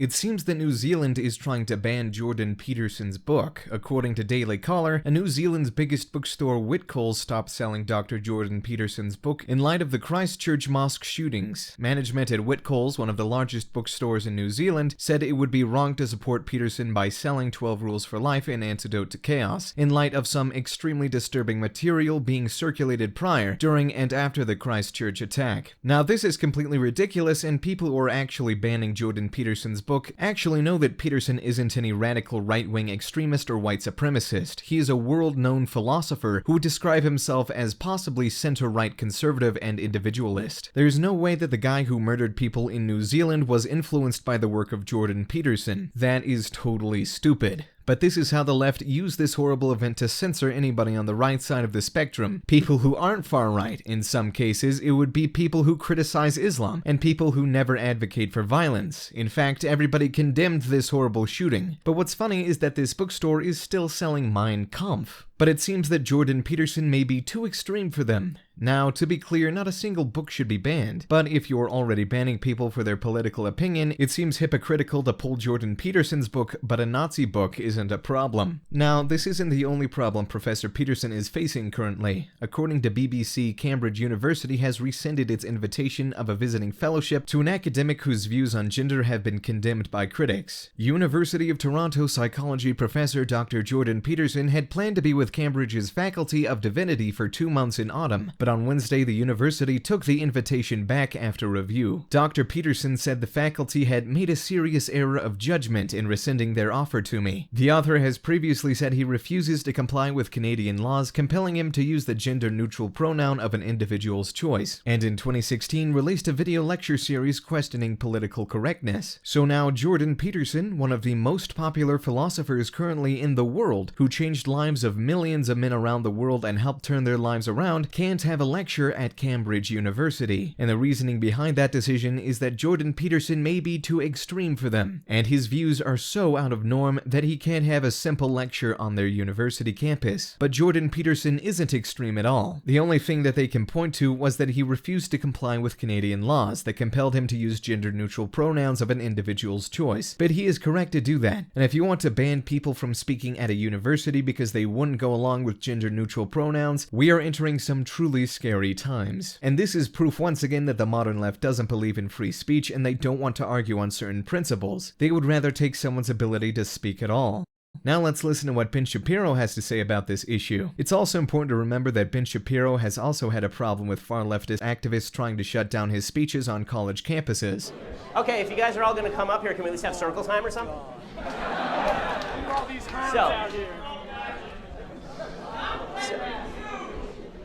It seems that New Zealand is trying to ban Jordan Peterson's book. According to Daily Caller, New Zealand's biggest bookstore, Whitcoulls, stopped selling Dr. Jordan Peterson's book in light of the Christchurch mosque shootings. Management at Whitcoulls, one of the largest bookstores in New Zealand, said it would be wrong to support Peterson by selling 12 Rules for Life and Antidote to Chaos, in light of some extremely disturbing material being circulated prior, during, and after the Christchurch attack. Now, this is completely ridiculous, and people who are actually banning Jordan Peterson's book actually know that Peterson isn't any radical right-wing extremist or white supremacist. He is a world-known philosopher who would describe himself as possibly center-right conservative and individualist. There's no way that the guy who murdered people in New Zealand was influenced by the work of Jordan Peterson. That is totally stupid. But this is how the left use this horrible event to censor anybody on the right side of the spectrum. People who aren't far right. In some cases, it would be people who criticize Islam, and people who never advocate for violence. In fact, everybody condemned this horrible shooting. But what's funny is that this bookstore is still selling Mein Kampf. But it seems that Jordan Peterson may be too extreme for them. Now, to be clear, not a single book should be banned, but if you're already banning people for their political opinion, it seems hypocritical to pull Jordan Peterson's book, but a Nazi book isn't a problem. Now, this isn't the only problem Professor Peterson is facing currently. According to BBC, Cambridge University has rescinded its invitation of a visiting fellowship to an academic whose views on gender have been condemned by critics. University of Toronto psychology professor Dr. Jordan Peterson had planned to be with Cambridge's Faculty of Divinity for 2 months in autumn, but on Wednesday the university took the invitation back after review. Dr. Peterson said the faculty had made a serious error of judgment in rescinding their offer to me. The author has previously said he refuses to comply with Canadian laws compelling him to use the gender-neutral pronoun of an individual's choice, and in 2016 released a video lecture series questioning political correctness. So now Jordan Peterson, one of the most popular philosophers currently in the world, who changed lives of millions of men around the world and helped turn their lives around, can't have a lecture at Cambridge University. And the reasoning behind that decision is that Jordan Peterson may be too extreme for them, and his views are so out of norm that he can't have a simple lecture on their university campus. But Jordan Peterson isn't extreme at all. The only thing that they can point to was that he refused to comply with Canadian laws that compelled him to use gender-neutral pronouns of an individual's choice. But he is correct to do that. And if you want to ban people from speaking at a university because they wouldn't go along with gender-neutral pronouns, we are entering some truly scary times. And this is proof once again that the modern left doesn't believe in free speech and they don't want to argue on certain principles. They would rather take someone's ability to speak at all. Now let's listen to what Ben Shapiro has to say about this issue. It's also important to remember that Ben Shapiro has also had a problem with far leftist activists trying to shut down his speeches on college campuses. Okay, if you guys are all going to come up here, can we at least have circle time or something?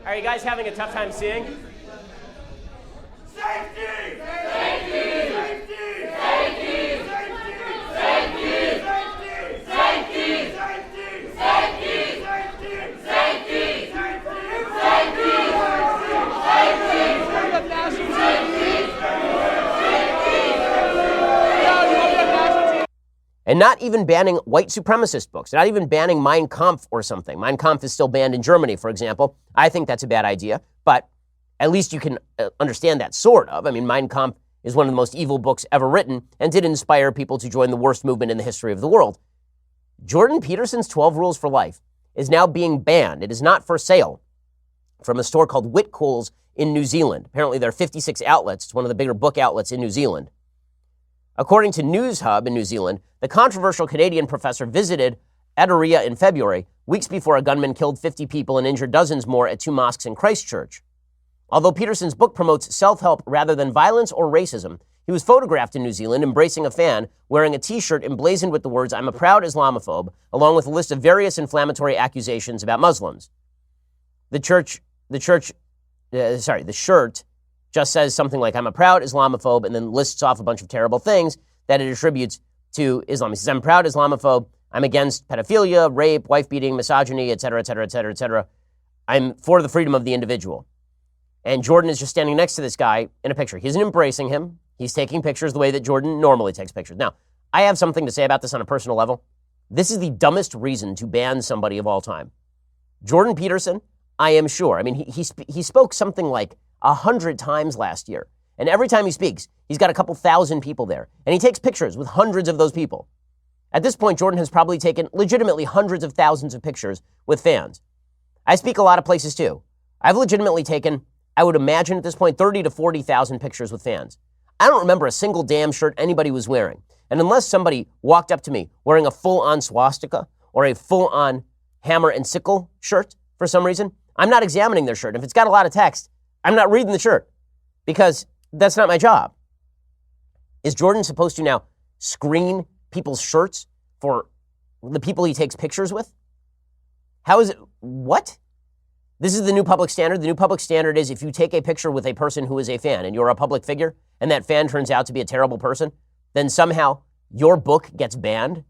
Are you guys having a tough time seeing? Safety! Safety! Safety! Safety! Safety! Safety! Safety! Safety! Safety! Safety! And not even banning white supremacist books, not even banning Mein Kampf or something. Mein Kampf is still banned in Germany, for example. I think that's a bad idea, but at least you can understand that sort of. I mean, Mein Kampf is one of the most evil books ever written and did inspire people to join the worst movement in the history of the world. Jordan Peterson's 12 Rules for Life is now being banned. It is not for sale from a store called Whitcoulls in New Zealand. Apparently there are 56 outlets. It's one of the bigger book outlets in New Zealand. According to News Hub in New Zealand, the controversial Canadian professor visited Adaria in February, weeks before a gunman killed 50 people and injured dozens more at 2 mosques in Christchurch. Although Peterson's book promotes self-help rather than violence or racism, he was photographed in New Zealand embracing a fan wearing a T-shirt emblazoned with the words, "I'm a proud Islamophobe," along with a list of various inflammatory accusations about Muslims. The shirt just says something like, "I'm a proud Islamophobe," and then lists off a bunch of terrible things that it attributes to Islam. He says, "I'm a proud Islamophobe. I'm against pedophilia, rape, wife-beating, misogyny, etc., etc., etc., etc. I'm for the freedom of the individual." And Jordan is just standing next to this guy in a picture. He isn't embracing him. He's taking pictures the way that Jordan normally takes pictures. Now, I have something to say about this on a personal level. This is the dumbest reason to ban somebody of all time. Jordan Peterson, I am sure. I mean, he spoke something like 100 times last year. And every time he speaks, he's got a couple thousand people there. And he takes pictures with hundreds of those people. At this point, Jordan has probably taken legitimately hundreds of thousands of pictures with fans. I speak a lot of places too. I've legitimately taken, I would imagine at this point, 30 to 40,000 pictures with fans. I don't remember a single damn shirt anybody was wearing. And unless somebody walked up to me wearing a full-on swastika or a full-on hammer and sickle shirt for some reason, I'm not examining their shirt. If it's got a lot of text, I'm not reading the shirt because that's not my job. Is Jordan supposed to now screen people's shirts for the people he takes pictures with? How is it? What? This is the new public standard. The new public standard is if you take a picture with a person who is a fan and you're a public figure and that fan turns out to be a terrible person, then somehow your book gets banned.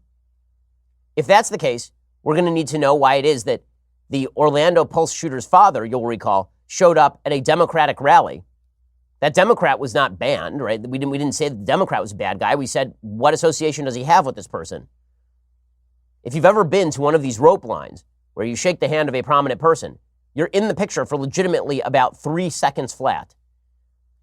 If that's the case, we're going to need to know why it is that the Orlando Pulse shooter's father, you'll recall, showed up at a Democratic rally. That Democrat was not banned, right? We didn't say the Democrat was a bad guy. We said, what association does he have with this person? If you've ever been to one of these rope lines where you shake the hand of a prominent person, you're in the picture for legitimately about 3 seconds flat.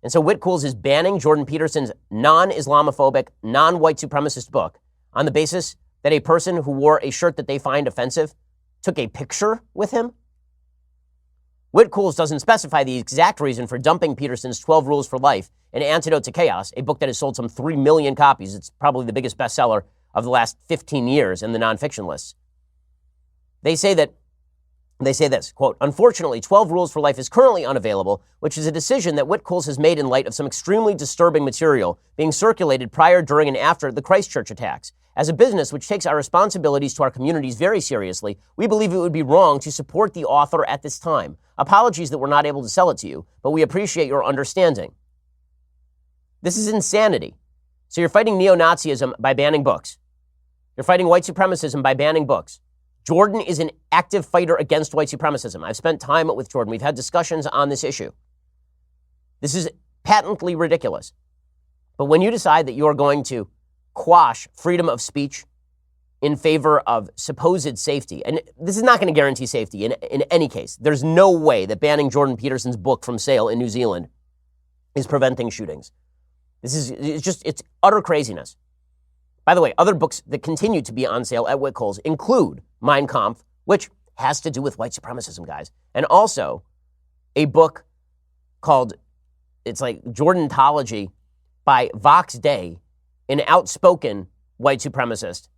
And so Whitcoulls is banning Jordan Peterson's non-Islamophobic, non-white supremacist book on the basis that a person who wore a shirt that they find offensive took a picture with him. Whitcoulls doesn't specify the exact reason for dumping Peterson's 12 Rules for Life and Antidote to Chaos, a book that has sold some 3 million copies. It's probably the biggest bestseller of the last 15 years in the nonfiction lists. They say this, quote, unfortunately, 12 Rules for Life is currently unavailable, which is a decision that Whitcoulls has made in light of some extremely disturbing material being circulated prior, during, and after the Christchurch attacks. As a business which takes our responsibilities to our communities very seriously, we believe it would be wrong to support the author at this time. Apologies that we're not able to sell it to you, but we appreciate your understanding. This is insanity. So you're fighting neo-Nazism by banning books. You're fighting white supremacism by banning books. Jordan is an active fighter against white supremacism. I've spent time with Jordan. We've had discussions on this issue. This is patently ridiculous. But when you decide that you are going to quash freedom of speech in favor of supposed safety, and this is not going to guarantee safety in any case. There's no way that banning Jordan Peterson's book from sale in New Zealand is preventing shootings. It's utter craziness. By the way, other books that continue to be on sale at Whitcoulls include Mein Kampf, which has to do with white supremacism, guys, and also a book called, it's like Jordantology by Vox Day, an outspoken white supremacist,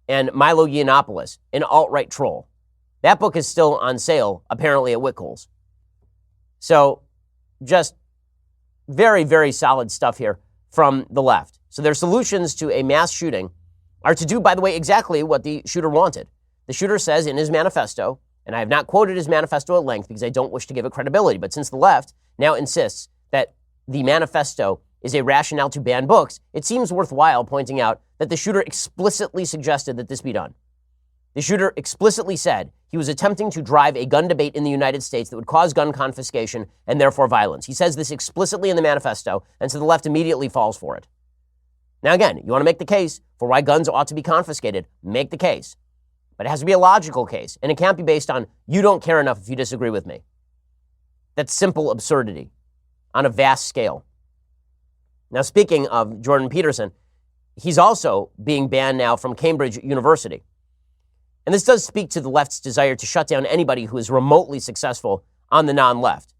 and Milo Yiannopoulos, an alt-right troll. That book is still on sale, apparently, at Whitcoulls. So just very, very solid stuff here from the left. So their solutions to a mass shooting are to do, by the way, exactly what the shooter wanted. The shooter says in his manifesto, and I have not quoted his manifesto at length because I don't wish to give it credibility, but since the left now insists that the manifesto is a rationale to ban books, it seems worthwhile pointing out that the shooter explicitly suggested that this be done. The shooter explicitly said he was attempting to drive a gun debate in the United States that would cause gun confiscation and therefore violence. He says this explicitly in the manifesto, and so the left immediately falls for it. Now again, you want to make the case for why guns ought to be confiscated, make the case. But it has to be a logical case, and it can't be based on, you don't care enough if you disagree with me. That's simple absurdity on a vast scale. Now, speaking of Jordan Peterson, he's also being banned now from Cambridge University. And this does speak to the left's desire to shut down anybody who is remotely successful on the non-left.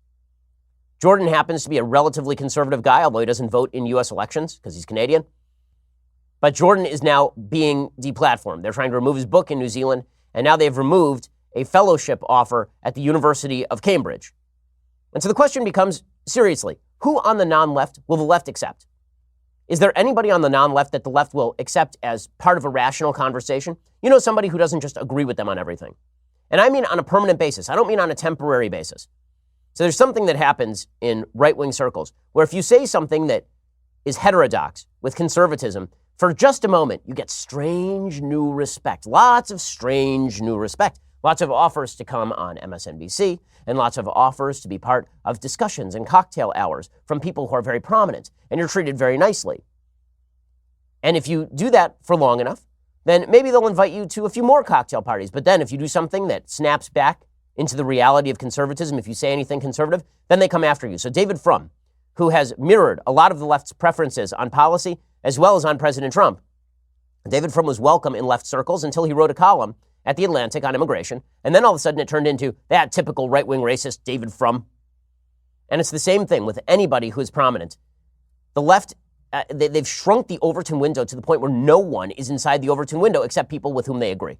Jordan happens to be a relatively conservative guy, although he doesn't vote in U.S. elections because he's Canadian. But Jordan is now being deplatformed. They're trying to remove his book in New Zealand, and now they've removed a fellowship offer at the University of Cambridge. And so the question becomes, seriously, who on the non-left will the left accept? Is there anybody on the non-left that the left will accept as part of a rational conversation? You know, somebody who doesn't just agree with them on everything. And I mean on a permanent basis. I don't mean on a temporary basis. So there's something that happens in right-wing circles where if you say something that is heterodox with conservatism, for just a moment, you get strange new respect. Lots of strange new respect. Lots of offers to come on MSNBC and lots of offers to be part of discussions and cocktail hours from people who are very prominent, and you're treated very nicely. And if you do that for long enough, then maybe they'll invite you to a few more cocktail parties. But then if you do something that snaps back into the reality of conservatism, if you say anything conservative, then they come after you. So David Frum, who has mirrored a lot of the left's preferences on policy as well as on President Trump. David Frum was welcome in left circles until he wrote a column at The Atlantic on immigration, and then all of a sudden it turned into that typical right-wing racist David Frum. And it's the same thing with anybody who is prominent. The left, they've shrunk the Overton window to the point where no one is inside the Overton window except people with whom they agree.